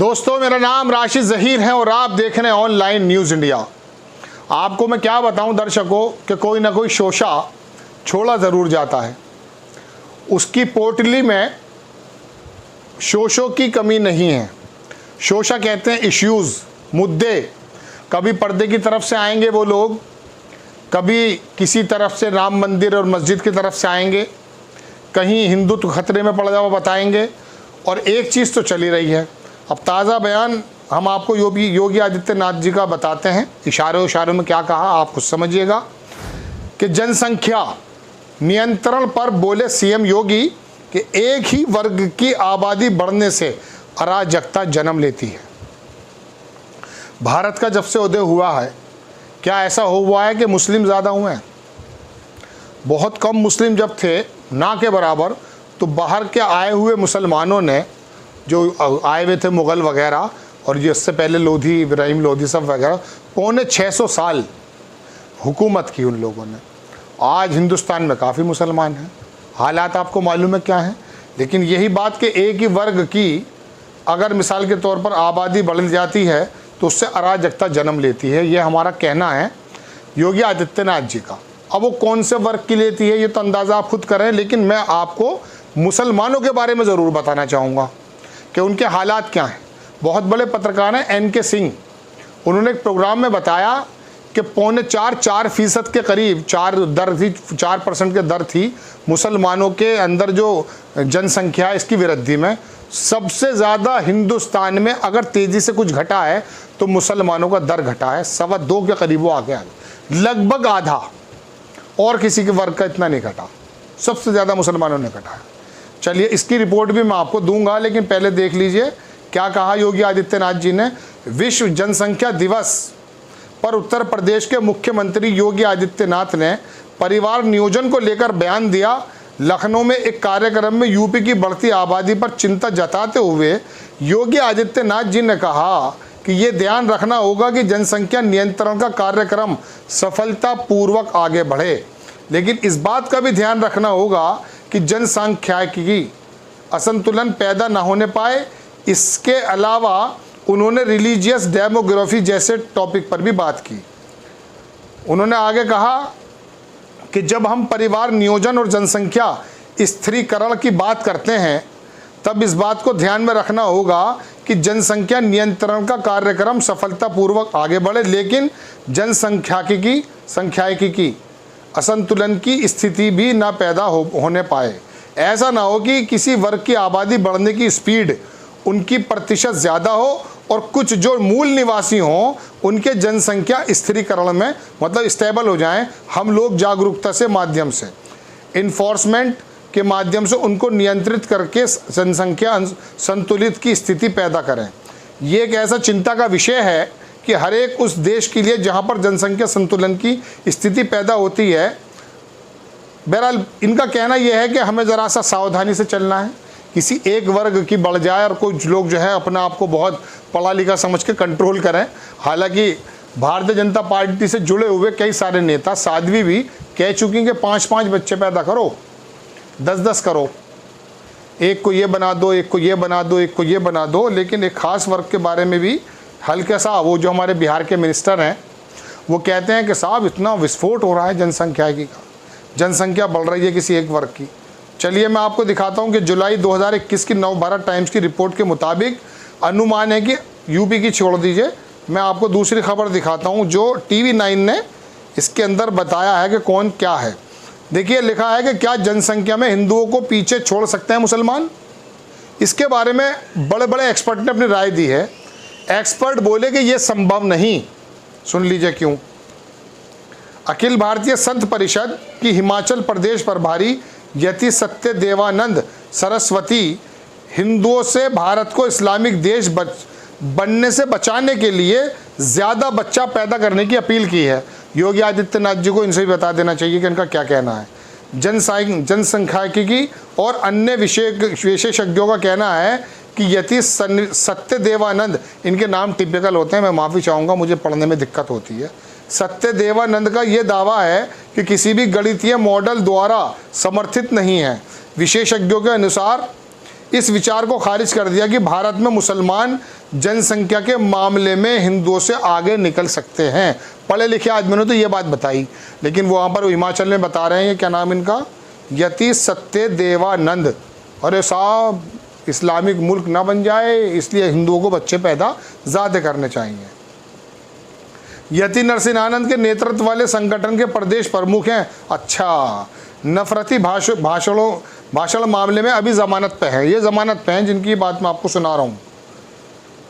दोस्तों, मेरा नाम राशिद ज़हीर है और आप देख रहे हैं ऑनलाइन न्यूज़ इंडिया। आपको मैं क्या बताऊं दर्शकों कि कोई ना कोई शोषा छोड़ा ज़रूर जाता है। उसकी पोटली में शोषों की कमी नहीं है। शोषा कहते हैं इश्यूज़, मुद्दे। कभी पर्दे की तरफ से आएंगे वो लोग, कभी किसी तरफ से राम मंदिर और मस्जिद की तरफ से आएंगे, कहीं हिंदुत्व खतरे में पड़ जाओ बताएंगे। और एक चीज़ तो चली रही है। अब ताज़ा बयान हम आपको योगी आदित्यनाथ जी का बताते हैं। इशारों में क्या कहा आप कुछ समझिएगा कि जनसंख्या नियंत्रण पर बोले सीएम योगी कि एक ही वर्ग की आबादी बढ़ने से अराजकता जन्म लेती है। भारत का जब से उदय हुआ है, क्या ऐसा हुआ है कि मुस्लिम ज़्यादा हुए हैं? बहुत कम मुस्लिम जब थे, ना के बराबर, तो बाहर के आए हुए मुसलमानों ने, जो आए हुए थे मुग़ल वगैरह और जिससे पहले लोधी, इब्राहिम लोधी सब वगैरह, 650 साल हुकूमत की उन लोगों ने। आज हिंदुस्तान में काफ़ी मुसलमान हैं। हालात आपको मालूम है क्या है। लेकिन यही बात कि एक ही वर्ग की अगर मिसाल के तौर पर आबादी बढ़ जाती है तो उससे अराजकता जन्म लेती है। ये हमारा कहना है योगी आदित्यनाथ जी का। अब वो कौन से वर्ग की लेती है ये तो अंदाज़ा आप खुद करें, लेकिन मैं आपको मुसलमानों के बारे में ज़रूर बताना चाहूँगा कि उनके हालात क्या हैं। बहुत बड़े पत्रकार हैं NK सिंह, उन्होंने एक प्रोग्राम में बताया कि 4.4% के करीब 4% के दर थी मुसलमानों के अंदर जो जनसंख्या है इसकी वृद्धि में। सबसे ज़्यादा हिंदुस्तान में अगर तेज़ी से कुछ घटा है तो मुसलमानों का दर घटा है, 2.25 के करीब वो आ गया, लगभग आधा। और किसी के वर्ग का इतना नहीं घटा, सबसे ज़्यादा मुसलमानों ने घटा है। चलिए, इसकी रिपोर्ट भी मैं आपको दूंगा, लेकिन पहले देख लीजिए क्या कहा योगी आदित्यनाथ जी ने। विश्व जनसंख्या दिवस पर उत्तर प्रदेश के मुख्यमंत्री योगी आदित्यनाथ ने परिवार नियोजन को लेकर बयान दिया। लखनऊ में एक कार्यक्रम में यूपी की बढ़ती आबादी पर चिंता जताते हुए योगी आदित्यनाथ जी ने कहा कि ये ध्यान रखना होगा कि जनसंख्या नियंत्रण का कार्यक्रम सफलतापूर्वक आगे बढ़े, लेकिन इस बात का भी ध्यान रखना होगा कि जनसांख्यिकी असंतुलन पैदा न होने पाए। इसके अलावा उन्होंने रिलीजियस डेमोग्राफी जैसे टॉपिक पर भी बात की। उन्होंने आगे कहा कि जब हम परिवार नियोजन और जनसंख्या स्थिरीकरण की बात करते हैं तब इस बात को ध्यान में रखना होगा कि जनसंख्या नियंत्रण का कार्यक्रम सफलतापूर्वक आगे बढ़े, लेकिन जनसांख्यिकी असंतुलन की स्थिति भी ना पैदा होने पाए। ऐसा ना हो कि किसी वर्ग की आबादी बढ़ने की स्पीड, उनकी प्रतिशत ज़्यादा हो और कुछ जो मूल निवासी हों उनके जनसंख्या स्थिरीकरण में मतलब स्टेबल हो जाएं। हम लोग जागरूकता से माध्यम से, इन्फोर्समेंट के माध्यम से उनको नियंत्रित करके जनसंख्या संतुलित की स्थिति पैदा करें। ये एक ऐसा चिंता का विषय है कि हर एक उस देश के लिए जहाँ पर जनसंख्या संतुलन की स्थिति पैदा होती है। बहरहाल इनका कहना यह है कि हमें ज़रा सा सावधानी से चलना है। किसी एक वर्ग की बढ़ जाए और कुछ लोग जो है अपना आप को बहुत पढ़ा लिखा समझ के कंट्रोल करें। हालांकि भारतीय जनता पार्टी से जुड़े हुए कई सारे नेता साध्वी भी कह चुकी कि 5-5 बच्चे पैदा करो, 10-10 करो, एक को ये बना दो, एक को ये बना दो, एक को ये बना दो। लेकिन एक ख़ास वर्ग के बारे में भी हल्का सा, वो जो हमारे बिहार के मिनिस्टर हैं वो कहते हैं कि साहब इतना विस्फोट हो रहा है जनसंख्या बढ़ रही है किसी एक वर्ग की। चलिए मैं आपको दिखाता हूं कि जुलाई 2021 की नवभारत टाइम्स की रिपोर्ट के मुताबिक अनुमान है कि यूपी की छोड़ दीजिए, मैं आपको दूसरी खबर दिखाता हूं जो TV9 ने इसके अंदर बताया है कि कौन क्या है। देखिए, लिखा है कि क्या जनसंख्या में हिंदुओं को पीछे छोड़ सकते हैं मुसलमान। इसके बारे में बड़े बड़े एक्सपर्ट ने अपनी राय दी है। एक्सपर्ट बोले कि यह संभव नहीं। सुन लीजिए क्यों। अखिल भारतीय संत परिषद की हिमाचल प्रदेश प्रभारी यति सत्यदेवानंद सरस्वती हिंदुओं से भारत को इस्लामिक देश बनने से बचाने के लिए ज़्यादा बच्चा पैदा करने की अपील की है। योगी आदित्यनाथ जी को इनसे भी बता देना चाहिए कि इनका क्या कहना है। जनसांख्यिकी और अन्य विशेषज्ञों का कहना है कि यति सत्यदेवानंद, इनके नाम टिपिकल होते हैं, मैं माफ़ी चाहूँगा, मुझे पढ़ने में दिक्कत होती है। सत्यदेवानंद का ये दावा है कि किसी भी गणितीय मॉडल द्वारा समर्थित नहीं है। विशेषज्ञों के अनुसार इस विचार को खारिज कर दिया कि भारत में मुसलमान जनसंख्या के मामले में हिंदुओं से आगे निकल सकते हैं। पढ़े लिखे आदमी ने तो ये बात बताई, लेकिन वो वहाँ पर हिमाचल में बता रहे हैं, क्या नाम इनका, यति सत्यदेवानंद। अरे साहब, इस्लामिक मुल्क ना बन जाए इसलिए हिंदुओं को बच्चे पैदा ज़्यादा करने चाहिए। यति नरसिंहानंद के नेतृत्व वाले संगठन के प्रदेश प्रमुख हैं। अच्छा, नफरती भाषण मामले में अभी ज़मानत पे है। ये ज़मानत पे हैं जिनकी बात मैं आपको सुना रहा हूँ,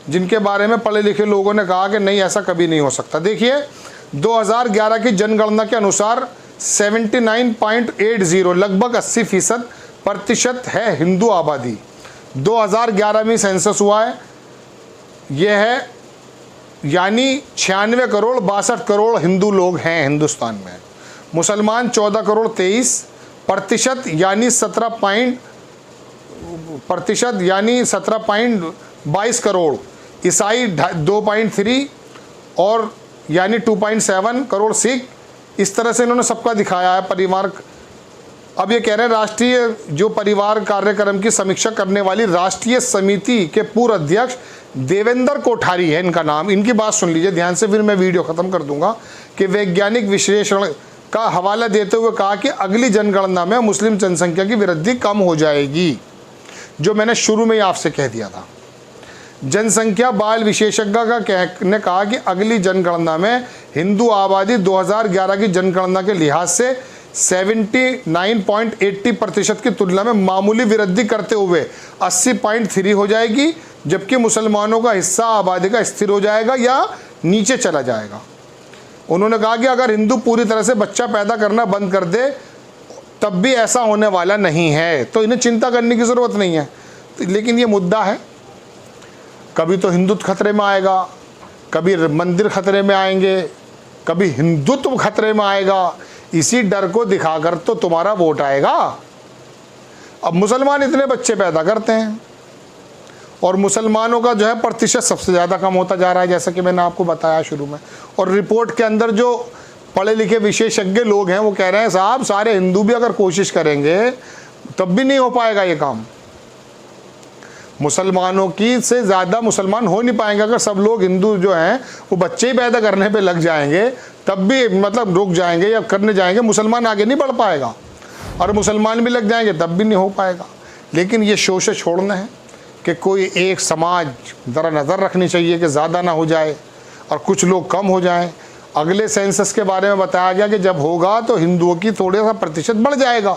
जिनके बारे में पढ़े लिखे लोगों ने कहा कि नहीं ऐसा कभी नहीं हो सकता। देखिए 2011 की जनगणना के अनुसार 79.80 लगभग 80% है हिंदू आबादी। 2011 में सेंसस हुआ है, यह है यानी 96 करोड़ 62 करोड़ हिंदू लोग हैं हिंदुस्तान में। मुसलमान 14 करोड़ 23% यानी 17.22 करोड़, ईसाई 2.3 और यानी 2.7 करोड़ सिख। इस तरह से इन्होंने सबका दिखाया है परिवार। अब ये कह रहे हैं राष्ट्रीय जो परिवार कार्यक्रम की समीक्षा करने वाली राष्ट्रीय समिति के पूर्व अध्यक्ष देवेंद्र कोठारी है इनका नाम। इनकी बात सुन लीजिए ध्यान से, फिर मैं वीडियो ख़त्म कर दूंगा। कि वैज्ञानिक विश्लेषण का हवाला देते हुए कहा कि अगली जनगणना में मुस्लिम जनसंख्या की वृद्धि कम हो जाएगी, जो मैंने शुरू में ही आपसे कह दिया था। जनसंख्या बाल विशेषज्ञ ने कहा कि अगली जनगणना में हिंदू आबादी 2011 की जनगणना के लिहाज से 79.80% की तुलना में मामूली वृद्धि करते हुए 80.3 हो जाएगी, जबकि मुसलमानों का हिस्सा आबादी का स्थिर हो जाएगा या नीचे चला जाएगा। उन्होंने कहा कि अगर हिंदू पूरी तरह से बच्चा पैदा करना बंद कर दे तब भी ऐसा होने वाला नहीं है, तो इन्हें चिंता करने की ज़रूरत नहीं है। लेकिन ये मुद्दा है, कभी तो हिंदुत्व खतरे में आएगा, कभी मंदिर खतरे में आएंगे, कभी हिंदुत्व खतरे में आएगा। इसी डर को दिखाकर तो तुम्हारा वोट आएगा। अब मुसलमान इतने बच्चे पैदा करते हैं और मुसलमानों का जो है प्रतिशत सबसे ज़्यादा कम होता जा रहा है, जैसा कि मैंने आपको बताया शुरू में। और रिपोर्ट के अंदर जो पढ़े लिखे विशेषज्ञ लोग हैं वो कह रहे हैं साहब सारे हिंदू भी अगर कोशिश करेंगे तब भी नहीं हो पाएगा ये काम। मुसलमानों की से ज़्यादा मुसलमान हो नहीं पाएंगे। अगर सब लोग हिंदू जो हैं वो बच्चे ही पैदा करने पे लग जाएंगे तब भी मतलब रुक जाएंगे या करने जाएंगे, मुसलमान आगे नहीं बढ़ पाएगा। और मुसलमान भी लग जाएंगे तब भी नहीं हो पाएगा। लेकिन ये शोषे छोड़ना है कि कोई एक समाज ज़रा नज़र रखनी चाहिए कि ज़्यादा ना हो जाए और कुछ लोग कम हो जाएं। अगले सेंसस के बारे में बताया गया कि जब होगा तो हिंदुओं की थोड़ा सा प्रतिशत बढ़ जाएगा,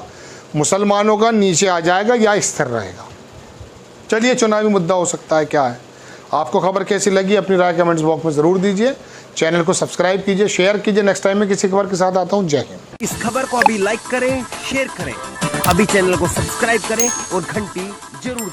मुसलमानों का नीचे आ जाएगा या स्थिर रहेगा। चलिए, चुनावी मुद्दा हो सकता है, क्या है। आपको खबर कैसी लगी अपनी राय कमेंट्स बॉक्स में ज़रूर दीजिए। चैनल को सब्सक्राइब कीजिए, शेयर कीजिए। नेक्स्ट टाइम में किसी खबर के साथ आता हूँ। जय हिंद। इस खबर को अभी लाइक करें, शेयर करें, अभी चैनल को सब्सक्राइब करें और घंटी जरूर